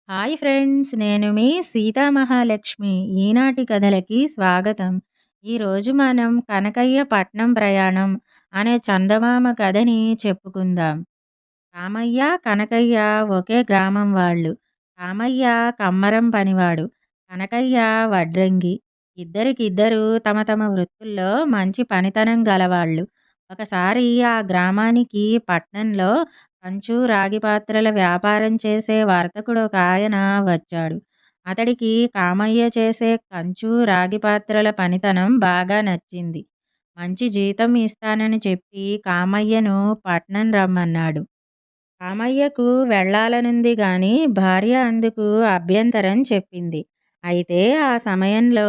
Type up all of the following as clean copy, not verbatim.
Hi friends! నేను మీ సీతామహాలక్ష్మి. ఈనాటి కథలకి స్వాగతం. ఈరోజు మనం 'కనకయ్య పట్నం ప్రయాణం' అనే చందమామ కథని చెప్పుకుందాం. రామయ్య, కనకయ్య ఒకే గ్రామం వాళ్ళు. రామయ్య కమ్మరం పనివాడు. కనకయ్య వడ్రంగి. ఇద్దరికిద్దరు తమ తమ వృత్తుల్లో మంచి పనితనం గలవాళ్ళు. ఒకసారి ఆ గ్రామానికి పట్నంలో కంచు, రాగి పాత్రల వ్యాపారం చేసే వర్తకుడొకాయన వచ్చాడు. అతడికి కామయ్య చేసే కంచు, రాగి పాత్రల పనితనం బాగా నచ్చింది. మంచి జీతం ఇస్తానని చెప్పి కామయ్యను పట్నం రమ్మన్నాడు. రామయ్యకు వెళ్ళాలనుంది గాని భార్య అందుకు అభ్యంతరం చెప్పింది. అయితే ఆ సమయంలో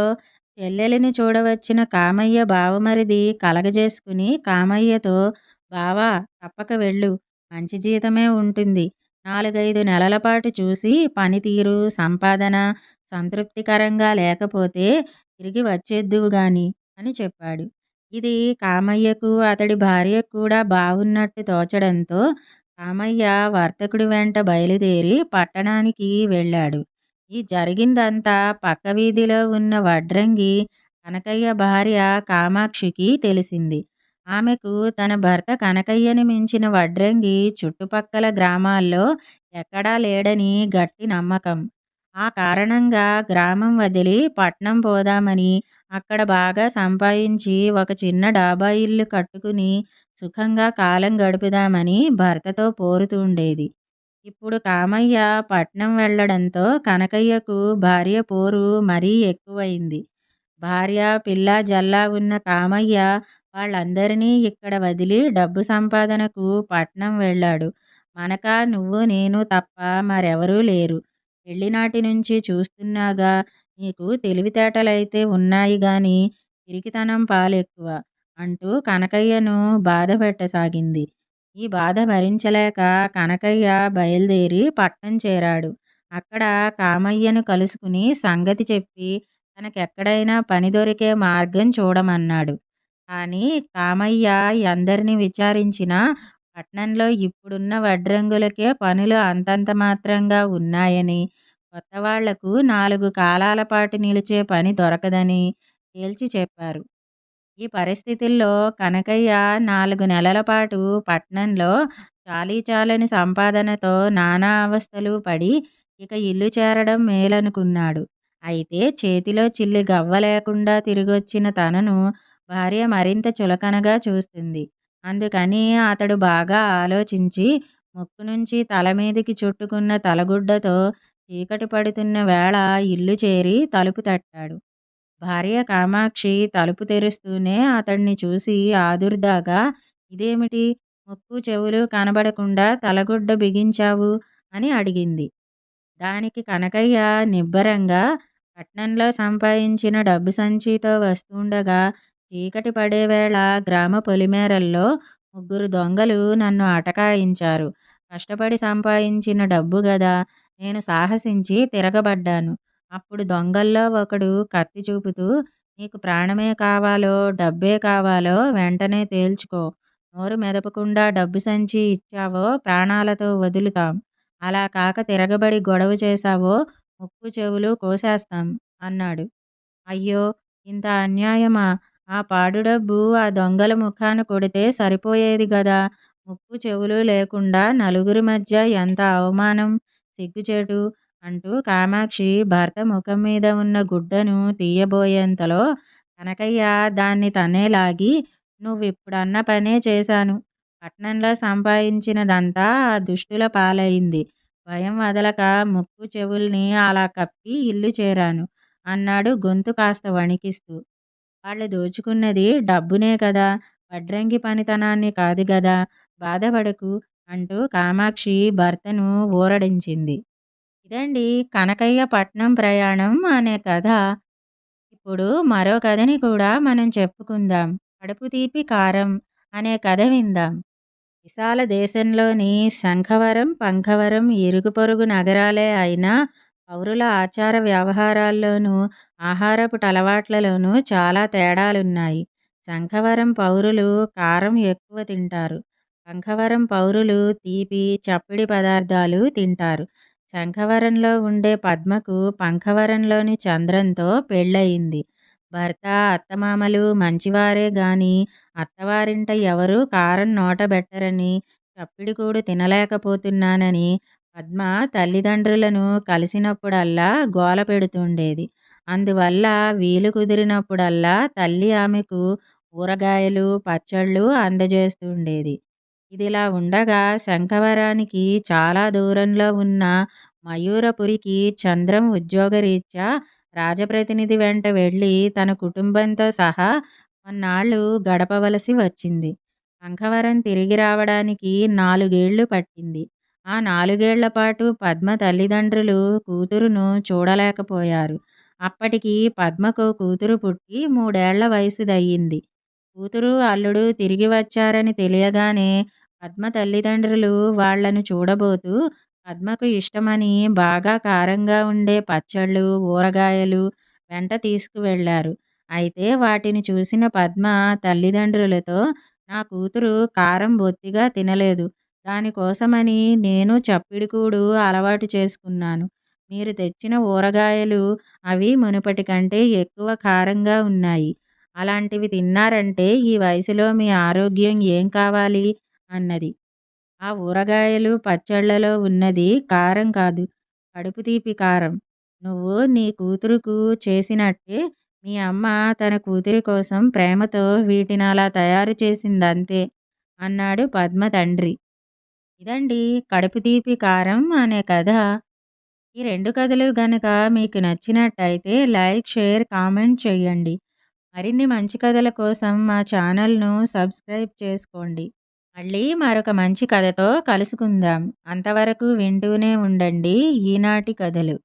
చెల్లెలిని చూడవచ్చిన కామయ్య బావమరిది కలగజేసుకుని కామయ్యతో, బావా, తప్పక వెళ్ళు, మంచి జీతమే ఉంటుంది. 4, 5 నెలల పాటు చూసి పనితీరు, సంపాదన సంతృప్తికరంగా లేకపోతే తిరిగి వచ్చేద్దువు గాని అని చెప్పాడు. ఇది కామయ్యకు అతడి భార్యకు కూడా బావున్నట్టు తోచడంతో రామయ్య వర్తకుడి వెంట బయలుదేరి పట్టణానికి వెళ్ళాడు. ఈ జరిగిందంతా పక్క వీధిలో ఉన్న వడ్రంగి కనకయ్య భార్య కామాక్షికి తెలిసింది. ఆమెకు తన భర్త కనకయ్యని మించిన వడ్రంగి చుట్టుపక్కల గ్రామాల్లో ఎక్కడా లేడని గట్టి నమ్మకం. ఆ కారణంగా గ్రామం వదిలి పట్నం పోదామని, అక్కడ బాగా సంపాదించి ఒక చిన్న డాబా ఇల్లు కట్టుకుని సుఖంగా కాలం గడుపుదామని భర్తతో పోరుతుండేది. ఇప్పుడు కామయ్య పట్నం వెళ్ళడంతో కనకయ్యకు భార్య పోరు మరీ ఎక్కువయింది. భార్య, పిల్ల జల్లా ఉన్న కామయ్య వాళ్ళందరినీ ఇక్కడ వదిలి డబ్బు సంపాదనకు పట్నం వెళ్ళాడు. మనక నువ్వు నేను తప్ప మరెవరూ లేరు. పెళ్ళినాటి నుంచి చూస్తున్నాగా, నీకు తెలివితేటలైతే ఉన్నాయి గాని పిరికితనం పాలెక్కువ అంటూ కనకయ్యను బాధపెట్టసాగింది. ఈ బాధ భరించలేక కనకయ్య బయలుదేరి పట్నం చేరాడు. అక్కడ కామయ్యను కలుసుకుని సంగతి చెప్పి తనకెక్కడైనా పని దొరికే మార్గం చూడమన్నాడు. కానీ కామయ్య ఎందరిని విచారించినా పట్నంలో ఇప్పుడున్న వడ్రంగులకే పనులు అంతంత మాత్రంగా ఉన్నాయని, కొత్తవాళ్లకు 4 కాలాల పాటు నిలిచే పని దొరకదని తేల్చి చెప్పారు. ఈ పరిస్థితుల్లో కనకయ్య 4 నెలల పాటు పట్నంలో చాలీచాలని సంపాదనతో నానా అవస్థలు పడి ఇక ఇల్లు చేరడం మేలనుకున్నాడు. అయితే చేతిలో చిల్లి గవ్వ లేకుండా తిరిగొచ్చిన తనను భార్య మరింత చులకనగా చూస్తుంది. అందుకని అతడు బాగా ఆలోచించి ముక్కు నుంచి తల మీదికి చుట్టుకున్న తలగుడ్డతో చీకటి పడుతున్న వేళ ఇల్లు చేరి తలుపు తట్టాడు. భార్య కామాక్షి తలుపు తెరుస్తూనే అతడిని చూసి ఆదుర్దాగా, ఇదేమిటి, ముక్కు చెవులు కనబడకుండా తలగుడ్డ బిగించావు అని అడిగింది. దానికి కనకయ్య నిబ్బరంగా, పట్నంలో సంపాదించిన డబ్బు సంచీతో వస్తూండగా చీకటి పడేవేళ గ్రామ పొలిమేరల్లో 3 దొంగలు నన్ను అటకాయించారు. కష్టపడి సంపాదించిన డబ్బు గదా, నేను సాహసించి తిరగబడ్డాను. అప్పుడు దొంగల్లో ఒకడు కత్తి చూపుతూ, నీకు ప్రాణమే కావాలో డబ్బే కావాలో వెంటనే తేల్చుకో. నోరు మెదపకుండా డబ్బు సంచి ఇచ్చావో ప్రాణాలతో వదులుతాం. అలా కాక తిరగబడి గొడవ చేశావో ముక్కు చెవులు కోసేస్తాం అన్నాడు. అయ్యో! ఇంత అన్యాయమా? ఆ పాడు డబ్బు ఆ దొంగల ముఖాన కొడితే సరిపోయేది గదా! ముక్కు చెవులు లేకుండా నలుగురి మధ్య ఎంత అవమానం, సిగ్గుచేటు అంటూ కామాక్షి భర్త ముఖం మీద ఉన్న గుడ్డను తీయబోయేంతలో కనకయ్య దాన్ని తనే లాగి, నువ్విప్పుడన్న పనే చేశాను. పట్నంలో సంపాదించినదంతా ఆ దుష్టుల పాలయింది. భయం వదలక ముక్కు చెవుల్ని అలా కప్పి ఇల్లు చేరాను అన్నాడు గొంతు కాస్త వణికిస్తూ. వాళ్ళు దోచుకున్నది డబ్బునే కదా, వడ్రంగి పనితనాన్ని కాదు గదా, బాధపడకు అంటూ కామాక్షి భర్తను ఊరడించింది. ఇదండి 'కనకయ్య పట్నం ప్రయాణం' అనే కథ. ఇప్పుడు మరో కథని కూడా మనం చెప్పుకుందాం. 'కడుపు తీపి కారం' అనే కథ విందాం. విశాల దేశంలోని శంఖవరం, పంఖవరం ఇరుగు పొరుగు నగరాలే అయినా పౌరుల ఆచార వ్యవహారాల్లోనూ, ఆహారపు అలవాట్లలోనూ చాలా తేడాలున్నాయి. శంఖవరం పౌరులు కారం ఎక్కువ తింటారు. పంఖవరం పౌరులు తీపి, చప్పిడి పదార్థాలు తింటారు. శంఖవరంలో ఉండే పద్మకు పంఖవరంలోని చంద్రంతో పెళ్ళయింది. భర్త, అత్తమామలు మంచివారే గాని అత్తవారింట ఎవరూ కారం నోటబెట్టరని, చప్పిడికూడు తినలేకపోతున్నానని పద్మ తల్లిదండ్రులను కలిసినప్పుడల్లా గోల పెడుతుండేది. అందువల్ల వీలు కుదిరినప్పుడల్లా తల్లి ఆమెకు ఊరగాయలు, పచ్చళ్ళు అందజేస్తుండేది. ఇదిలా ఉండగా శంఖవరానికి చాలా దూరంలో ఉన్న మయూరపురికి చంద్రం ఉద్యోగరీత్యా రాజప్రతినిధి వెంట వెళ్ళి తన కుటుంబంతో సహా కొన్నాళ్ళు గడపవలసి వచ్చింది. శంఖవరం తిరిగి రావడానికి 4 ఏళ్లు పట్టింది. ఆ 4 ఏళ్ల పాటు పద్మ తల్లిదండ్రులు కూతురును చూడలేకపోయారు. అప్పటికి పద్మకు కూతురు పుట్టి 3 ఏళ్ల వయసుదయ్యింది. కూతురు, అల్లుడు తిరిగి వచ్చారని తెలియగానే పద్మ తల్లిదండ్రులు వాళ్లను చూడబోతూ పద్మకు ఇష్టమని బాగా కారంగా ఉండే పచ్చళ్ళు, ఊరగాయలు వెంట తీసుకువెళ్లారు. అయితే వాటిని చూసిన పద్మ తల్లిదండ్రులతో, "నా కూతురు కారం బొత్తిగా తినలేదు. దానికోసమని నేను చప్పిడికూడు అలవాటు చేసుకున్నాను. మీరు తెచ్చిన ఊరగాయలు అవి మునుపటి కంటే ఎక్కువ కారంగా ఉన్నాయి. అలాంటివి తిన్నారంటే ఈ వయసులో మీ ఆరోగ్యం ఏం కావాలి?" అన్నది. ఆ ఊరగాయలు, పచ్చళ్ళలో ఉన్నది కారం కాదు, కడుపు తీపి కారం. నువ్వు నీ కూతురుకు చేసినట్టే మీ అమ్మ తన కూతురి కోసం ప్రేమతో వీటినలా తయారు చేసిందంతే అన్నాడు పద్మ తండ్రి. ఇదండి 'కడుపు తీపి కారం' అనే కథ. ఈ 2 కథలు గనక మీకు నచ్చినట్టయితే లైక్, షేర్, కామెంట్ చేయండి. మరిన్ని మంచి కథల కోసం మా ఛానల్‌ను సబ్స్క్రైబ్ చేసుకోండి. మళ్ళీ మరొక మంచి కథతో కలుసుకుందాం. అంతవరకు వింటూనే ఉండండి ఈనాటి కథలు.